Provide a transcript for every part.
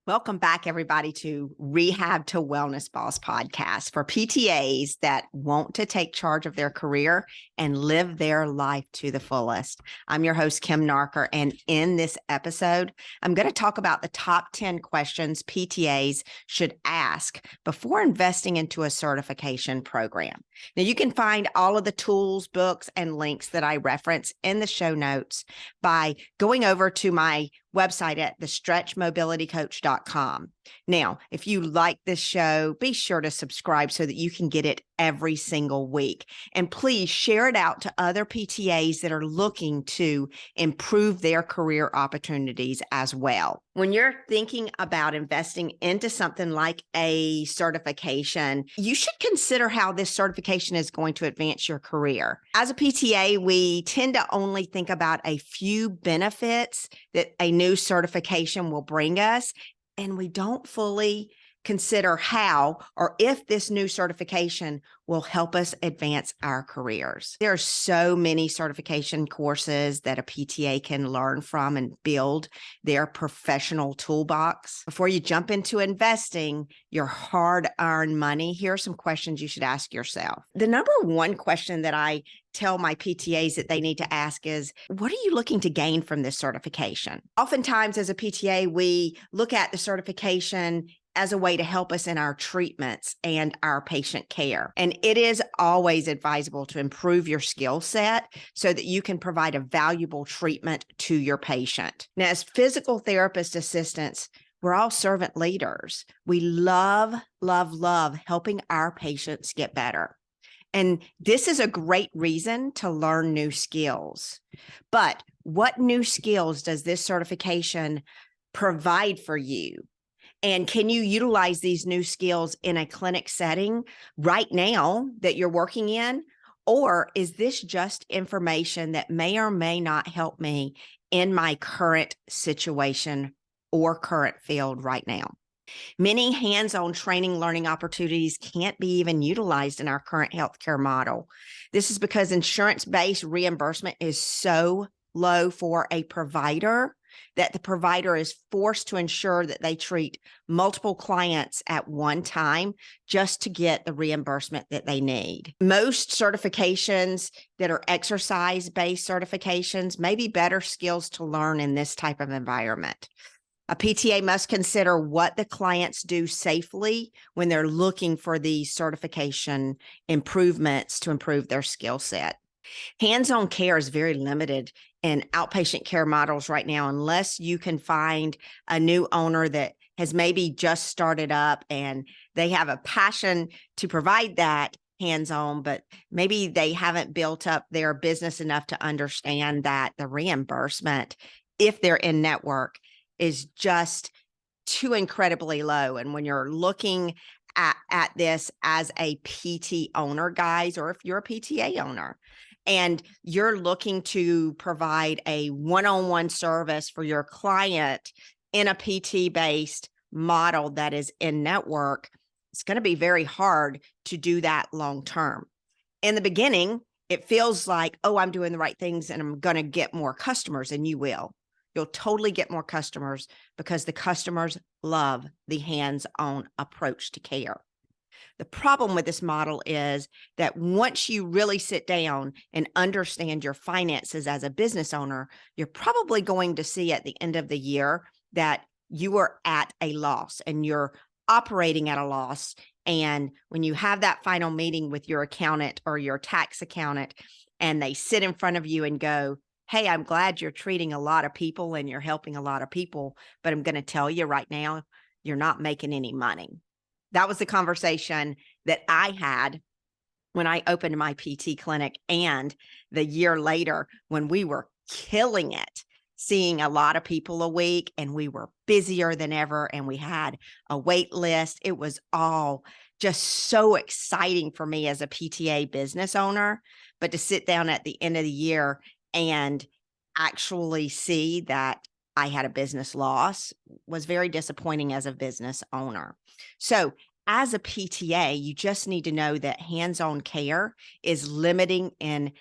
Welcome back, everybody, to Rehab to Wellness Boss podcast for PTAs that want to take charge of their career and live their life to the fullest. I'm your host, Kim Narker, and in this episode, I'm going to talk about the top 10 questions PTAs should ask before investing into a certification program. Now, you can find all of the tools, books, and links that I reference in the show notes by going over to my website at thestretchmobilitycoach.com. Now, if you like this show, be sure to subscribe so that you can get it every single week. And please share it out to other PTAs that are looking to improve their career opportunities as well. When you're thinking about investing into something like a certification, you should consider how this certification is going to advance your career. As a PTA, we tend to only think about a few benefits that a new certification will bring us, and we don't fully consider how or if this new certification will help us advance our careers. There are so many certification courses that a PTA can learn from and build their professional toolbox. Before you jump into investing your hard-earned money, here are some questions you should ask yourself. The number one question that I tell my PTAs that they need to ask is, what are you looking to gain from this certification? Oftentimes as a PTA, we look at the certification as a way to help us in our treatments and our patient care. And it is always advisable to improve your skill set so that you can provide a valuable treatment to your patient. Now, as physical therapist assistants, we're all servant leaders. We love helping our patients get better. And this is a great reason to learn new skills. But what new skills does this certification provide for you? And can you utilize these new skills in a clinic setting right now that you're working in? Or is this just information that may or may not help me in my current situation or current field right now? Many hands-on training learning opportunities can't be even utilized in our current healthcare model. This is because insurance-based reimbursement is so low for a provider that the provider is forced to ensure that they treat multiple clients at one time just to get the reimbursement that they need. Most certifications that are exercise-based certifications may be better skills to learn in this type of environment. A PTA must consider what the clients do safely when they're looking for these certification improvements to improve their skill set. Hands-on care is very limited in outpatient care models right now, unless you can find a new owner that has maybe just started up and they have a passion to provide that hands-on, but maybe they haven't built up their business enough to understand that the reimbursement, if they're in network, is just too incredibly low. And when you're looking at this as a PT owner, guys, or if you're a PTA owner, and you're looking to provide a one-on-one service for your client in a PT-based model that is in network, it's going to be very hard to do that long-term. In the beginning, it feels like, oh, I'm doing the right things and I'm going to get more customers, and you will. You'll totally get more customers because the customers love the hands-on approach to care. The problem with this model is that once you really sit down and understand your finances as a business owner, you're probably going to see at the end of the year that you are at a loss and you're operating at a loss. And when you have that final meeting with your accountant or your tax accountant, and they sit in front of you and go, hey, I'm glad you're treating a lot of people and you're helping a lot of people, but I'm going to tell you right now, you're not making any money. That was the conversation that I had when I opened my PT clinic, and the year later when we were killing it, seeing a lot of people a week, and we were busier than ever, and we had a wait list. It was all just so exciting for me as a PTA business owner, but to sit down at the end of the year and actually see that I had a business loss was very disappointing as a business owner. So as a PTA, you just need to know that hands-on care is limited in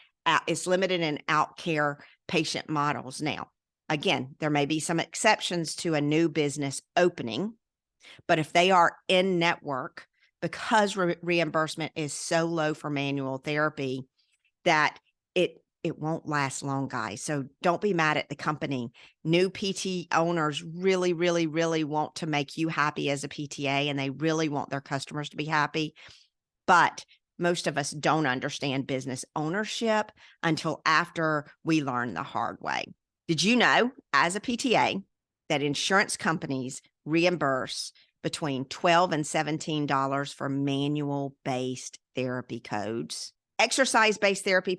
out care patient models. Now, Again, there may be some exceptions to a new business opening, but if they are in network, because reimbursement is so low for manual therapy, that it won't last long, guys. So don't be mad at the company. New PT owners really, really, really want to make you happy as a PTA, and they really want their customers to be happy. But most of us don't understand business ownership until after we learn the hard way. Did you know, as a PTA, that insurance companies reimburse between $12 and $17 for manual-based therapy codes? Exercise-based therapy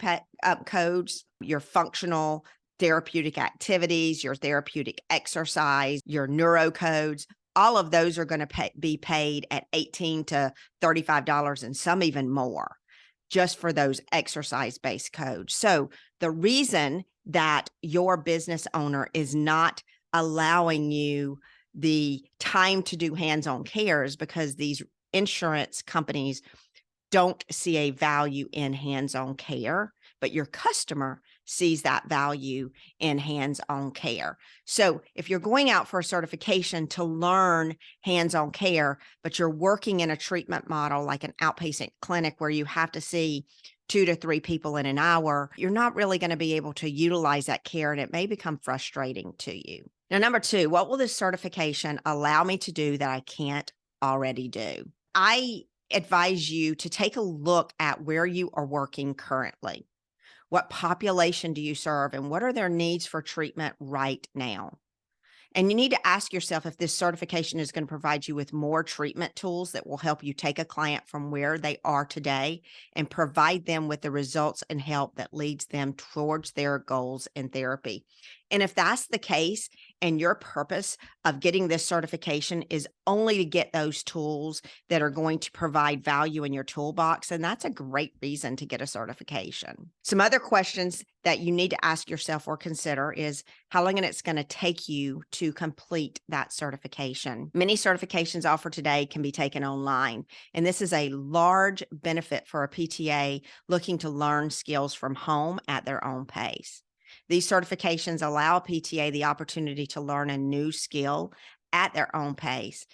codes, your functional therapeutic activities, your therapeutic exercise, your neuro codes, all of those are going to be paid at $18 to $35 and some even more just for those exercise-based codes. So the reason that your business owner is not allowing you the time to do hands-on care is because these insurance companies don't see a value in hands-on care, but your customer sees that value in hands-on care. So if you're going out for a certification to learn hands-on care, but you're working in a treatment model like an outpatient clinic where you have to see 2 to 3 people in an hour, you're not really going to be able to utilize that care, and it may become frustrating to you. Now, number 2, what will this certification allow me to do that I can't already do? I advise you to take a look at where you are working currently. What population do you serve, and what are their needs for treatment right now? And you need to ask yourself if this certification is going to provide you with more treatment tools that will help you take a client from where they are today and provide them with the results and help that leads them towards their goals in therapy. And if that's the case, and your purpose of getting this certification is only to get those tools that are going to provide value in your toolbox, and that's a great reason to get a certification. Some other questions that you need to ask yourself or consider is how long it's going to take you to complete that certification. Many certifications offered today can be taken online, and this is a large benefit for a PTA looking to learn skills from home at their own pace. These certifications allow PTA the opportunity to learn a new skill at their own pace.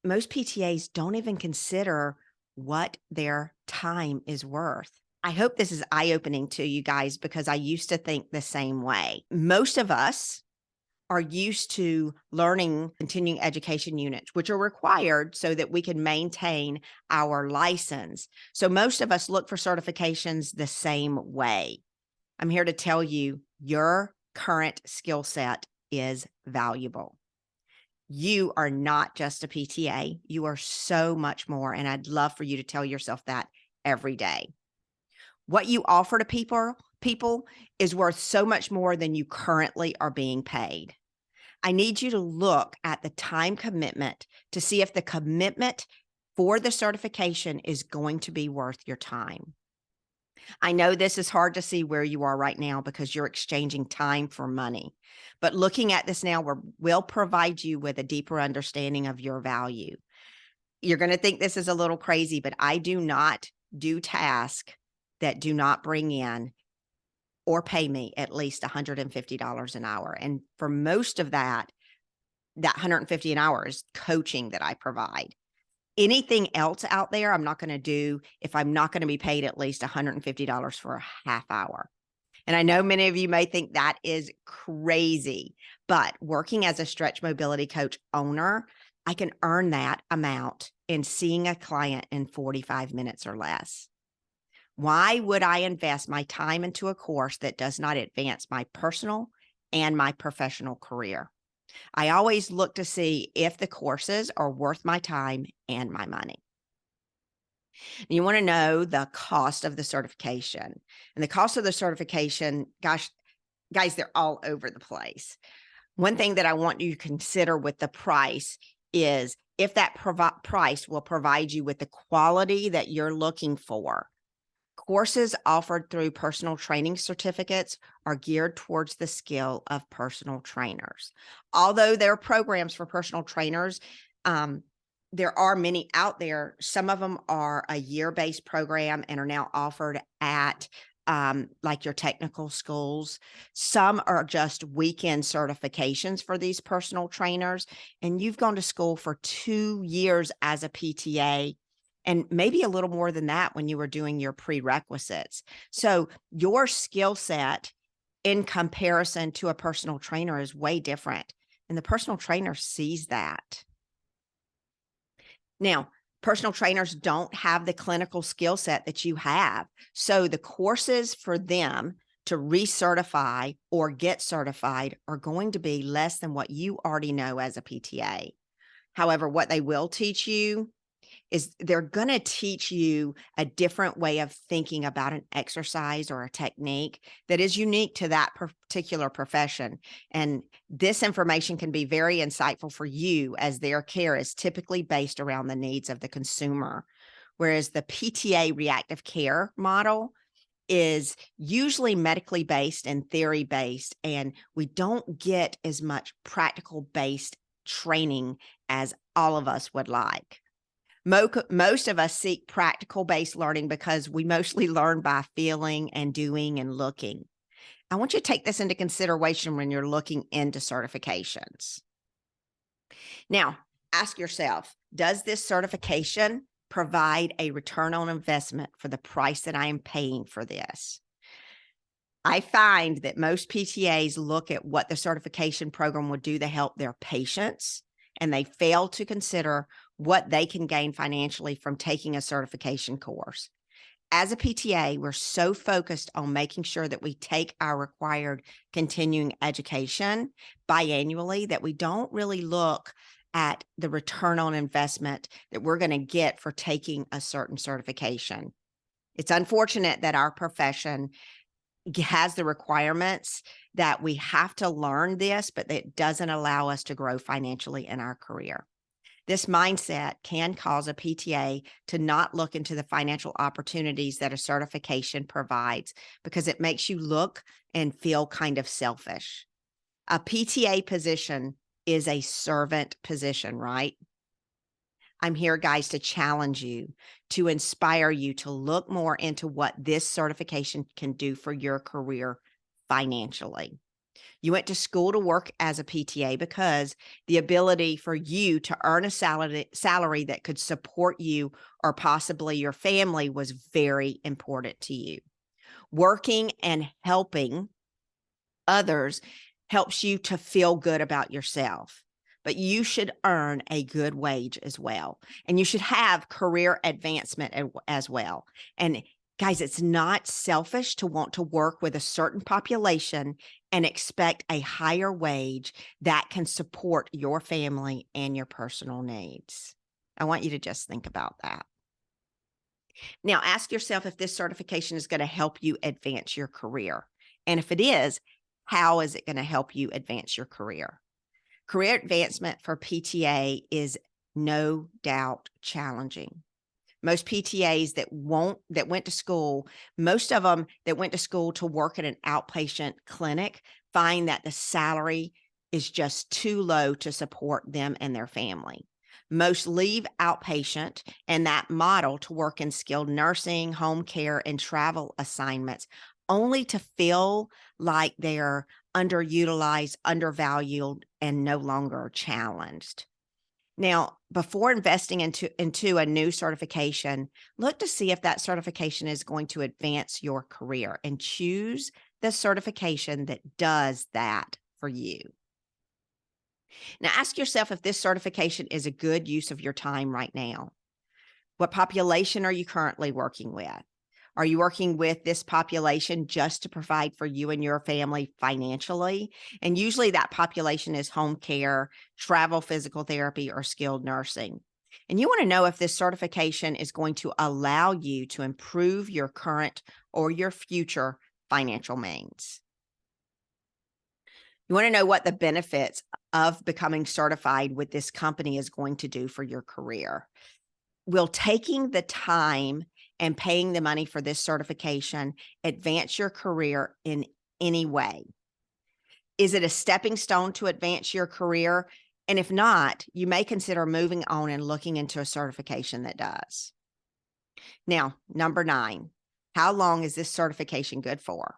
Most PTAs don't even consider what their time is worth. I hope this is eye-opening to you guys because I used to think the same way. Most of us are used to learning continuing education units, which are required so that we can maintain our license. So most of us look for certifications the same way. I'm here to tell you your current skill set is valuable. You are not just a PTA. You are so much more. And I'd love for you to tell yourself that every day. What you offer to people is worth so much more than you currently are being paid. I need you to look at the time commitment to see if the commitment for the certification is going to be worth your time. I know this is hard to see where you are right now because you're exchanging time for money, but looking at this now will provide you with a deeper understanding of your value. You're going to think this is a little crazy, but I do not do tasks that do not bring in or pay me at least $150 an hour. And for most of that $150 an hour is coaching that I provide. Anything else out there, I'm not going to do if I'm not going to be paid at least $150 for a half hour. And I know many of you may think that is crazy, but working as a stretch mobility coach owner, I can earn that amount in seeing a client in 45 minutes or less. Why would I invest my time into a course that does not advance my personal and my professional career? I always look to see if the courses are worth my time and my money. And you want to know the cost of the certification. And the cost of the certification, gosh, guys, they're all over the place. One thing that I want you to consider with the price is if that price will provide you with the quality that you're looking for. Courses offered through personal training certificates are geared towards the skill of personal trainers. Although there are programs for personal trainers, there are many out there. Some of them are a year-based program and are now offered at like your technical schools. Some are just weekend certifications for these personal trainers. And you've gone to school for 2 years as a PTA and maybe a little more than that when you were doing your prerequisites. So your skill set in comparison to a personal trainer is way different. And the personal trainer sees that. Now, personal trainers don't have the clinical skill set that you have. So the courses for them to recertify or get certified are going to be less than what you already know as a PTA. However, what they will teach you is they're going to teach you a different way of thinking about an exercise or a technique that is unique to that particular profession. And this information can be very insightful for you, as their care is typically based around the needs of the consumer. Whereas the PTA reactive care model is usually medically based and theory based, and we don't get as much practical based training as all of us would like. Most of us seek practical-based learning because we mostly learn by feeling and doing and looking. I want you to take this into consideration when you're looking into certifications. Now, ask yourself, does this certification provide a return on investment for the price that I am paying for this? I find that most PTAs look at what the certification program would do to help their patients, and they fail to consider what they can gain financially from taking a certification course. As a PTA, we're so focused on making sure that we take our required continuing education biannually that we don't really look at the return on investment that we're going to get for taking a certain certification. It's unfortunate that our profession has the requirements that we have to learn this, but it doesn't allow us to grow financially in our career. This mindset can cause a PTA to not look into the financial opportunities that a certification provides because it makes you look and feel kind of selfish. A PTA position is a servant position, right? I'm here, guys, to challenge you, to inspire you to look more into what this certification can do for your career financially. You went to school to work as a PTA because the ability for you to earn a salary that could support you or possibly your family was very important to you. Working and helping others helps you to feel good about yourself, but you should earn a good wage as well. And you should have career advancement as well. And guys, it's not selfish to want to work with a certain population and expect a higher wage that can support your family and your personal needs. I want you to just think about that. Now, ask yourself if this certification is going to help you advance your career. And if it is, how is it going to help you advance your career? Career advancement for PTA is no doubt challenging. Most PTAs that went to school, most of them that went to school to work at an outpatient clinic find that the salary is just too low to support them and their family. Most leave outpatient and that model to work in skilled nursing, home care, and travel assignments, only to feel like they're underutilized, undervalued, and no longer challenged. Now, before investing into a new certification, look to see if that certification is going to advance your career and choose the certification that does that for you. Now, ask yourself if this certification is a good use of your time right now. What population are you currently working with? Are you working with this population just to provide for you and your family financially? And usually that population is home care, travel physical therapy, or skilled nursing. And you want to know if this certification is going to allow you to improve your current or your future financial means. You want to know what the benefits of becoming certified with this company is going to do for your career. Will taking the time and paying the money for this certification advance your career in any way? Is it a stepping stone to advance your career? And if not, you may consider moving on and looking into a certification that does. Now, number 9, How long is this certification good for?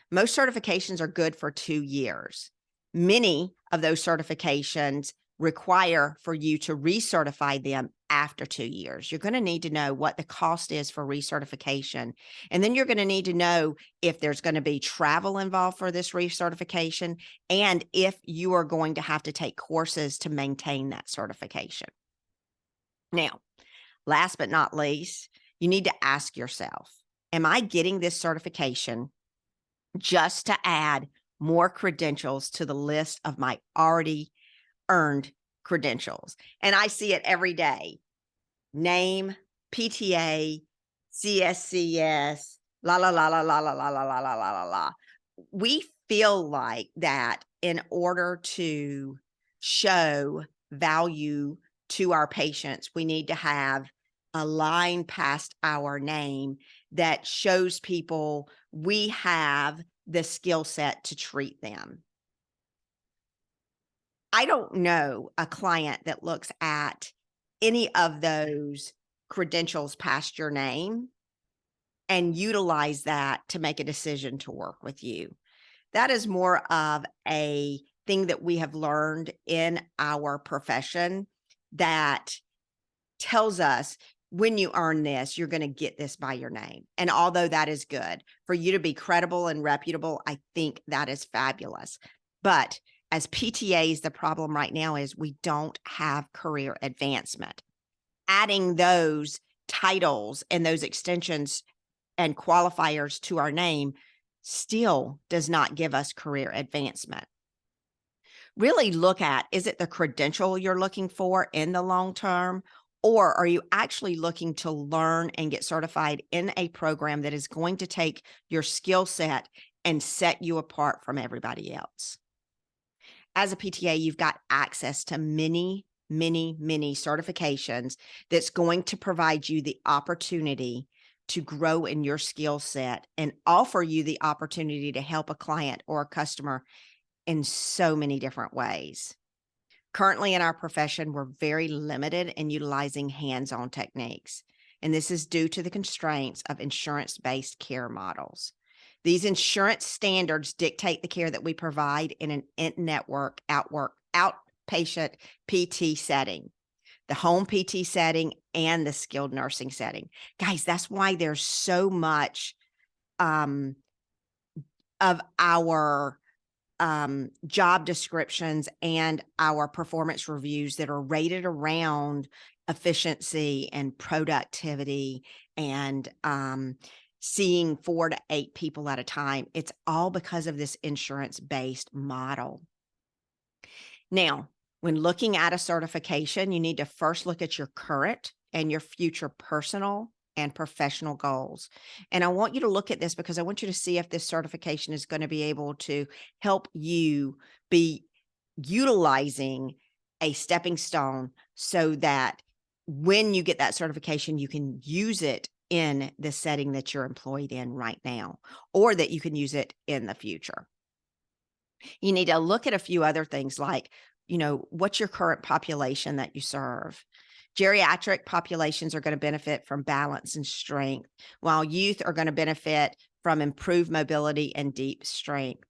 Most certifications are good for 2 years. Many of those certifications require for you to recertify them after 2 years. You're going to need to know what the cost is for recertification. And then you're going to need to know if there's going to be travel involved for this recertification and if you are going to have to take courses to maintain that certification. Now, last but not least, you need to ask yourself, am I getting this certification just to add more credentials to the list of my already earned credentials? And I see it every day. Name, PTA, CSCS, la, la, la, la, la, la, la, la, la, la, la, la, la. We feel like that in order to show value to our patients, we need to have a line past our name that shows people we have the skill set to treat them. I don't know a client that looks at any of those credentials past your name and utilize that to make a decision to work with you. That is more of a thing that we have learned in our profession that tells us when you earn this, you're going to get this by your name. And although that is good for you to be credible and reputable, I think that is fabulous. But as PTAs, the problem right now is we don't have career advancement. Adding those titles and those extensions and qualifiers to our name still does not give us career advancement. Really look at, is it the credential you're looking for in the long term? Or are you actually looking to learn and get certified in a program that is going to take your skill set and set you apart from everybody else? As a PTA, you've got access to many, many, many certifications that's going to provide you the opportunity to grow in your skill set and offer you the opportunity to help a client or a customer in so many different ways. Currently in our profession, we're very limited in utilizing hands-on techniques, and this is due to the constraints of insurance-based care models. These insurance standards dictate the care that we provide in an in-network, outpatient PT setting, the home PT setting, and the skilled nursing setting. Guys, that's why there's so much of our job descriptions and our performance reviews that are rated around efficiency and productivity and seeing 4 to 8 people at a time. It's all because of this insurance-based model. Now, when looking at a certification, you need to first look at your current and your future personal and professional goals. And I want you to look at this because I want you to see if this certification is going to be able to help you be utilizing a stepping stone so that when you get that certification, you can use it in the setting that you're employed in right now, or that you can use it in the future. You need to look at a few other things like, what's your current population that you serve? Geriatric populations are going to benefit from balance and strength, while youth are going to benefit from improved mobility and deep strength.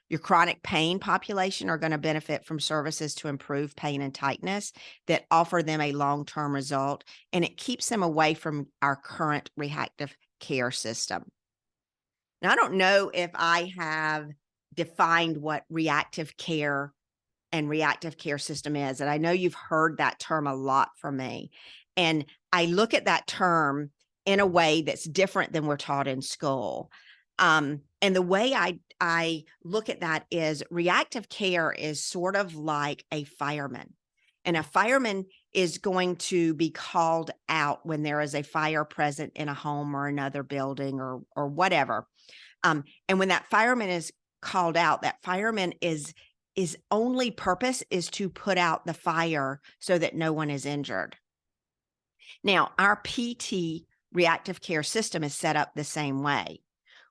Your chronic pain population are going to benefit from services to improve pain and tightness that offer them a long-term result, and it keeps them away from our current reactive care system. Now, I don't know if I have defined what reactive care and reactive care system is, and I know you've heard that term a lot from me. And I look at that term in a way that's different than we're taught in school. And the way I look at that is reactive care is sort of like a fireman. And a fireman is going to be called out when there is a fire present in a home or another building or whatever. And when that fireman is called out, that fireman is only purpose is to put out the fire so that no one is injured. Now, our PT reactive care system is set up the same way.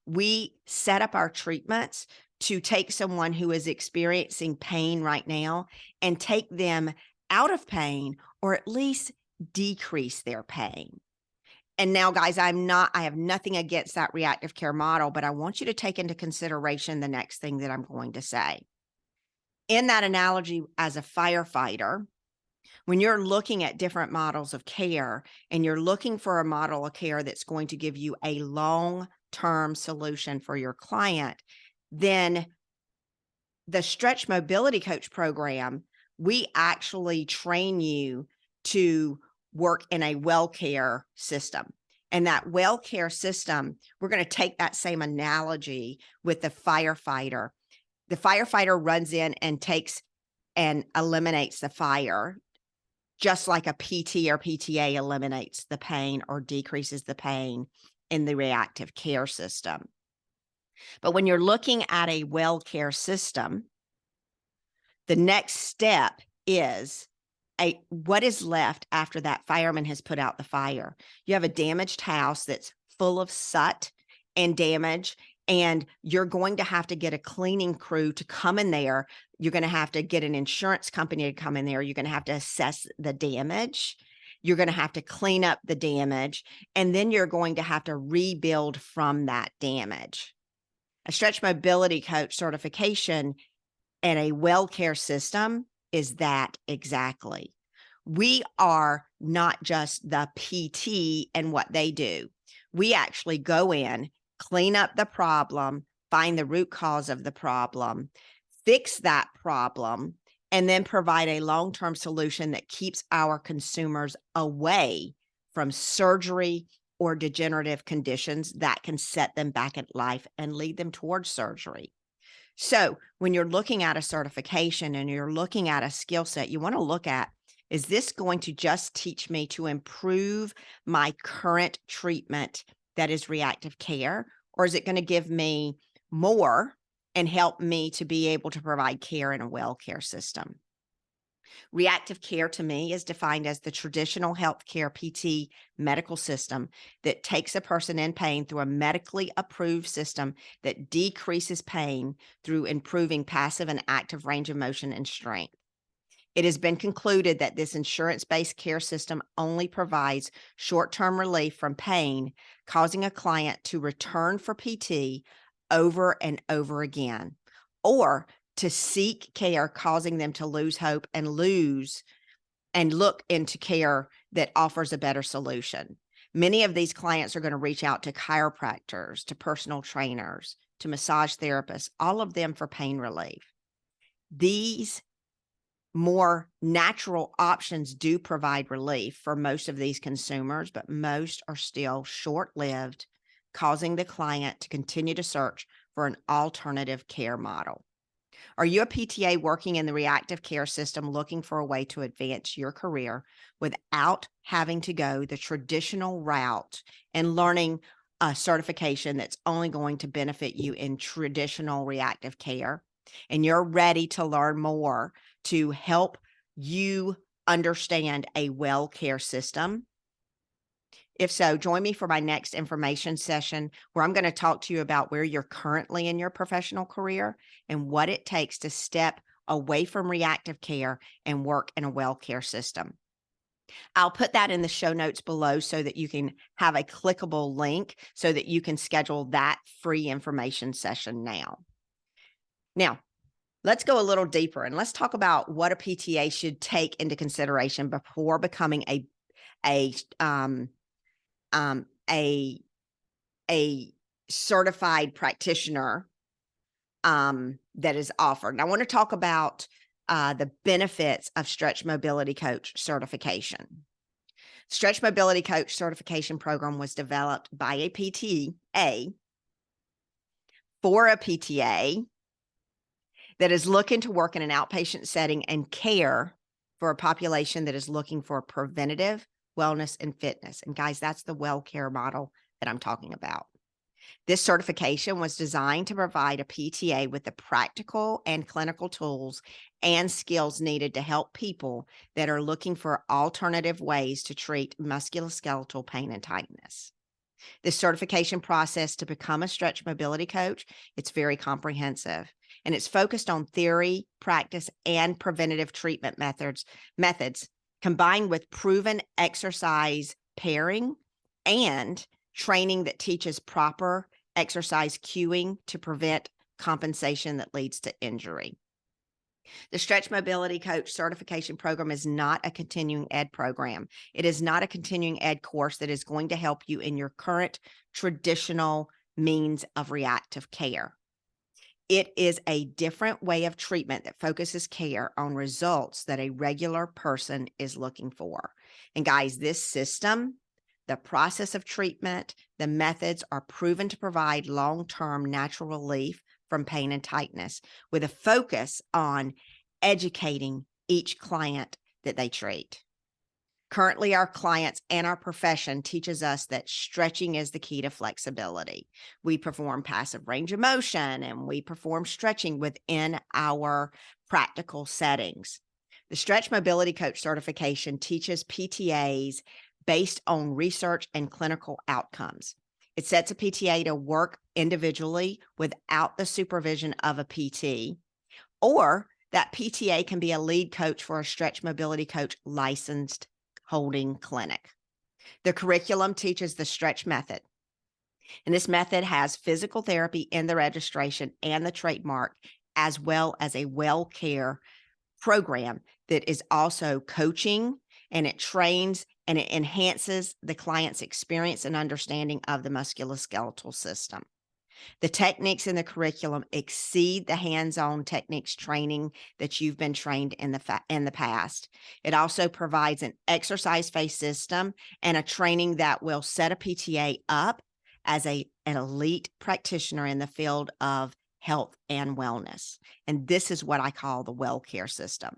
We set up our treatments to take someone who is experiencing pain right now and take them out of pain, or at least decrease their pain. And now, guys, I have nothing against that reactive care model, but I want you to take into consideration the next thing that I'm going to say. In that analogy, as a firefighter, when you're looking at different models of care and you're looking for a model of care that's going to give you a long-term solution for your client, then the Stretch Mobility Coach program, we actually train you to work in a well care system. And that well care system, we're going to take that same analogy with the firefighter. The firefighter runs in and takes and eliminates the fire, just like a PT or PTA eliminates the pain or decreases the pain in the reactive care system. But when you're looking at a well care system, the next step is what is left after that fireman has put out the fire. You have a damaged house that's full of soot and damage, and you're going to have to get a cleaning crew to come in there. You're going to have to get an insurance company to come in there. You're going to have to assess the damage. You're going to have to clean up the damage, and then you're going to have to rebuild from that damage. A Stretch Mobility Coach certification and a well care system is that exactly. We are not just the PT and what they do. We actually go in, clean up the problem, find the root cause of the problem, fix that problem, and then provide a long-term solution that keeps our consumers away from surgery or degenerative conditions that can set them back in life and lead them towards surgery. So when you're looking at a certification and you're looking at a skill set, you want to look at, is this going to just teach me to improve my current treatment that is reactive care, or is it going to give me more and help me to be able to provide care in a well care system? Reactive care to me is defined as the traditional healthcare PT medical system that takes a person in pain through a medically approved system that decreases pain through improving passive and active range of motion and strength. It has been concluded that this insurance-based care system only provides short-term relief from pain, causing a client to return for PT over and over again, or to seek care, causing them to lose hope and look into care that offers a better solution. Many of these clients are going to reach out to chiropractors, to personal trainers, to massage therapists, all of them for pain relief. These more natural options do provide relief for most of these consumers, but most are still short-lived, causing the client to continue to search for an alternative care model. Are you a PTA working in the reactive care system looking for a way to advance your career without having to go the traditional route and learning a certification that's only going to benefit you in traditional reactive care? And you're ready to learn more to help you understand a well care system? If so, join me for my next information session where I'm going to talk to you about where you're currently in your professional career and what it takes to step away from reactive care and work in a well care system. I'll put that in the show notes below so that you can have a clickable link so that you can schedule that free information session now. Now, let's go a little deeper and let's talk about what a PTA should take into consideration before becoming a certified practitioner that is offered. And I want to talk about the benefits of Stretch Mobility Coach certification. Stretch Mobility Coach certification program was developed by a PTA for a PTA that is looking to work in an outpatient setting and care for a population that is looking for preventative wellness and fitness. And guys, that's the well care model that I'm talking about. This certification was designed to provide a PTA with the practical and clinical tools and skills needed to help people that are looking for alternative ways to treat musculoskeletal pain and tightness. This certification process to become a Stretch Mobility Coach, it's very comprehensive, and it's focused on theory, practice, and preventative treatment methods combined with proven exercise pairing and training that teaches proper exercise cueing to prevent compensation that leads to injury. The Stretch Mobility Coach certification program is not a continuing ed program. It is not a continuing ed course that is going to help you in your current traditional means of reactive care. It is a different way of treatment that focuses care on results that a regular person is looking for. And guys, this system, the process of treatment, the methods are proven to provide long-term natural relief from pain and tightness with a focus on educating each client that they treat. Currently, our clients and our profession teaches us that stretching is the key to flexibility. We perform passive range of motion and we perform stretching within our practical settings. The Stretch Mobility Coach certification teaches PTAs based on research and clinical outcomes. It sets a PTA to work individually without the supervision of a PT, or that PTA can be a lead coach for a Stretch Mobility Coach licensed holding clinic. The curriculum teaches the stretch method, and this method has physical therapy in the registration and the trademark, as well as a well care program that is also coaching, and it trains and it enhances the client's experience and understanding of the musculoskeletal system. The techniques in the curriculum exceed the hands-on techniques training that you've been trained in the past. It also provides an exercise-based system and a training that will set a PTA up as an elite practitioner in the field of health and wellness. And this is what I call the well care system.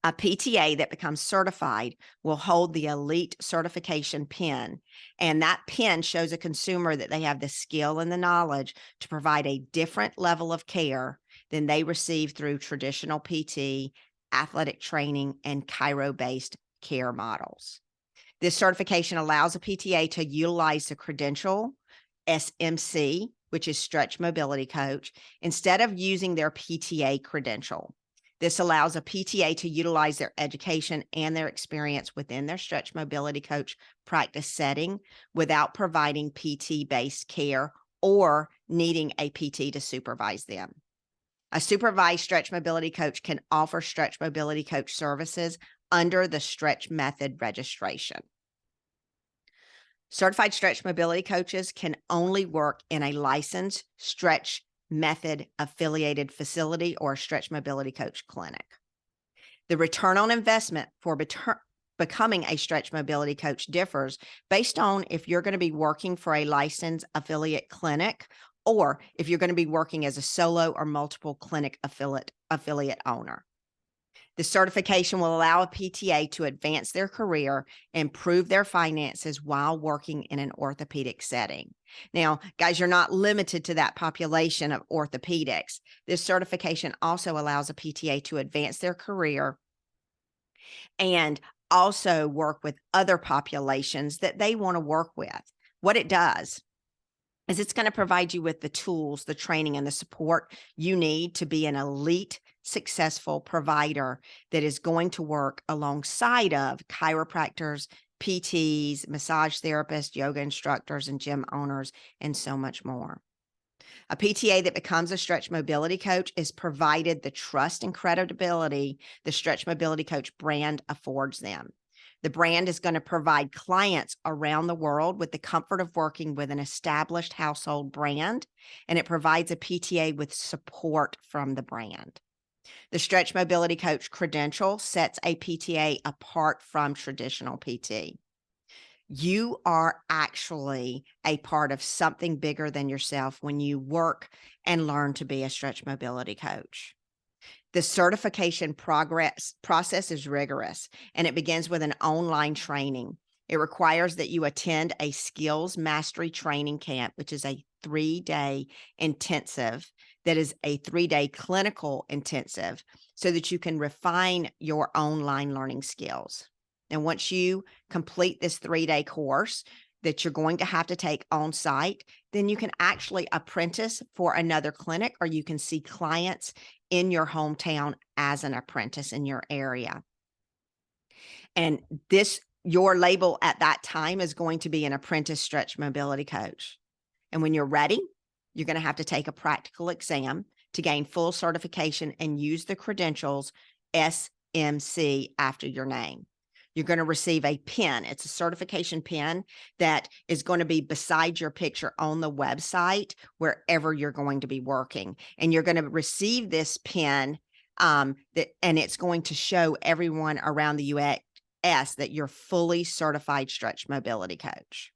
A PTA that becomes certified will hold the elite certification pin, and that pin shows a consumer that they have the skill and the knowledge to provide a different level of care than they receive through traditional PT, athletic training, and chiro-based care models. This certification allows a PTA to utilize the credential SMC, which is Stretch Mobility Coach, instead of using their PTA credential. This allows a PTA to utilize their education and their experience within their Stretch Mobility Coach practice setting without providing PT-based care or needing a PT to supervise them. A supervised Stretch Mobility Coach can offer Stretch Mobility Coach services under the Stretch Method registration. Certified Stretch Mobility Coaches can only work in a licensed Stretch Method affiliated facility or Stretch Mobility Coach clinic. The return on investment for becoming a Stretch Mobility Coach differs based on if you're going to be working for a licensed affiliate clinic or if you're going to be working as a solo or multiple clinic affiliate owner. The certification will allow a PTA to advance their career, improve their finances while working in an orthopedic setting. Now, guys, you're not limited to that population of orthopedics. This certification also allows a PTA to advance their career and also work with other populations that they want to work with. What it does is it's going to provide you with the tools, the training, and the support you need to be an elite, successful provider that is going to work alongside of chiropractors, PTs, massage therapists, yoga instructors, and gym owners, and so much more. A PTA that becomes a Stretch Mobility Coach is provided the trust and credibility the Stretch Mobility Coach brand affords them. The brand is going to provide clients around the world with the comfort of working with an established household brand, and it provides a PTA with support from the brand. The Stretch Mobility Coach credential sets a PTA apart from traditional PT. You are actually a part of something bigger than yourself when you work and learn to be a Stretch Mobility Coach. The certification process is rigorous, and it begins with an online training. It requires that you attend a skills mastery training camp, which is a 3-day intensive, that is a 3-day clinical intensive, so that you can refine your online learning skills. And once you complete this 3-day course that you're going to have to take on site, then you can actually apprentice for another clinic, or you can see clients in your hometown as an apprentice in your area. And this your label at that time is going to be an apprentice stretch mobility coach. And when you're ready, you're going to have to take a practical exam to gain full certification and use the credentials SMC after your name. You're going to receive a pin. It's a certification pin that is going to be beside your picture on the website wherever you're going to be working. And you're going to receive this pin and it's going to show everyone around the US that you're fully certified stretch mobility coach.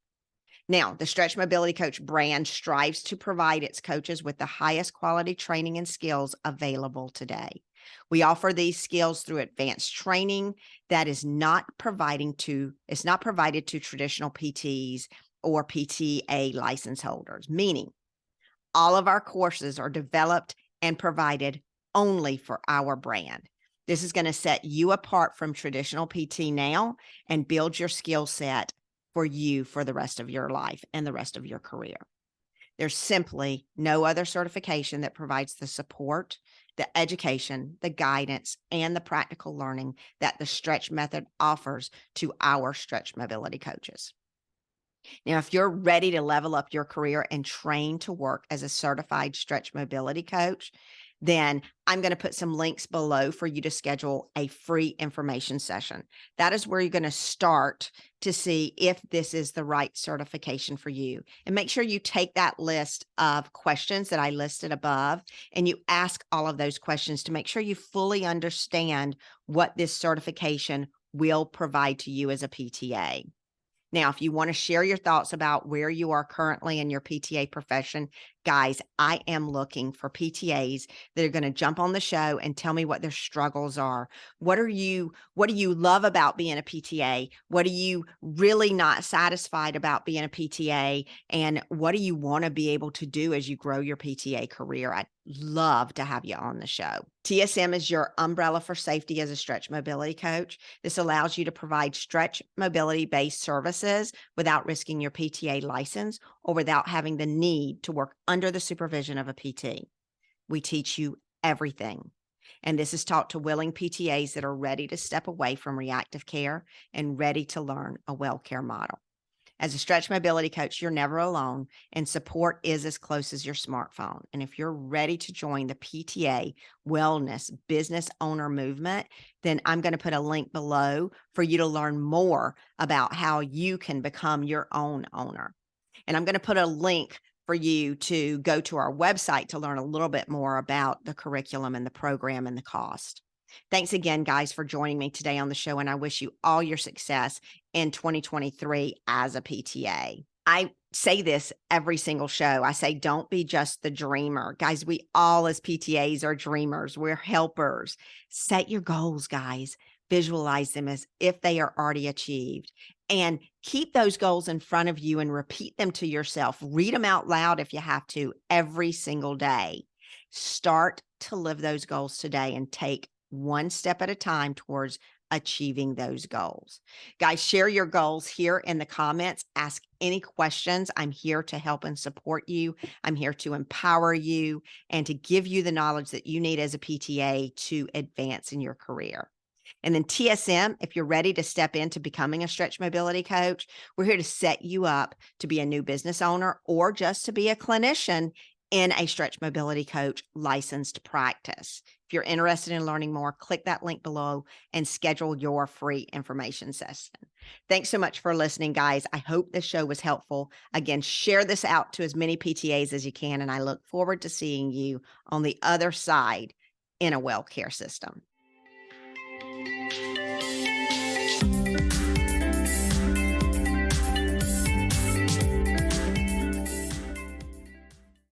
Now, the Stretch Mobility Coach brand strives to provide its coaches with the highest quality training and skills available today. We offer these skills through advanced training that is not provided to traditional PTs or PTA license holders, meaning all of our courses are developed and provided only for our brand. This is going to set you apart from traditional PT now and build your skill set for you for the rest of your life and the rest of your career. There's simply no other certification that provides the support, the education, the guidance, and the practical learning that the Stretch Method offers to our stretch mobility coaches. Now, if you're ready to level up your career and train to work as a certified stretch mobility coach, then I'm going to put some links below for you to schedule a free information session. That is where you're going to start to see if this is the right certification for you. And make sure you take that list of questions that I listed above and you ask all of those questions to make sure you fully understand what this certification will provide to you as a PTA. Now, if you want to share your thoughts about where you are currently in your PTA profession, guys, I am looking for PTAs that are going to jump on the show and tell me what their struggles are. What do you love about being a PTA? What are you really not satisfied about being a PTA? And what do you want to be able to do as you grow your PTA career? I'd love to have you on the show. TSM is your umbrella for safety as a stretch mobility coach. This allows you to provide stretch mobility-based services without risking your PTA license or without having the need to work under the supervision of a PT. We teach you everything. And this is taught to willing PTAs that are ready to step away from reactive care and ready to learn a well care model. As a stretch mobility coach, you're never alone, and support is as close as your smartphone. And if you're ready to join the PTA wellness business owner movement, then I'm going to put a link below for you to learn more about how you can become your own owner. And I'm going to put a link for you to go to our website to learn a little bit more about the curriculum and the program and the cost. Thanks again, guys, for joining me today on the show, and I wish you all your success in 2023 as a PTA. I say this every single show. I say, don't be just the dreamer. Guys, we all as PTAs are dreamers. We're helpers. Set your goals, guys. Visualize them as if they are already achieved. And keep those goals in front of you and repeat them to yourself. Read them out loud if you have to every single day. Start to live those goals today and take one step at a time towards achieving those goals. Guys, share your goals here in the comments. Ask any questions. I'm here to help and support you. I'm here to empower you and to give you the knowledge that you need as a PTA to advance in your career. And then TSM, if you're ready to step into becoming a stretch mobility coach, we're here to set you up to be a new business owner or just to be a clinician in a stretch mobility coach licensed practice. If you're interested in learning more, click that link below and schedule your free information session. Thanks so much for listening, guys. I hope this show was helpful. Again, share this out to as many PTAs as you can, and I look forward to seeing you on the other side in a well care system.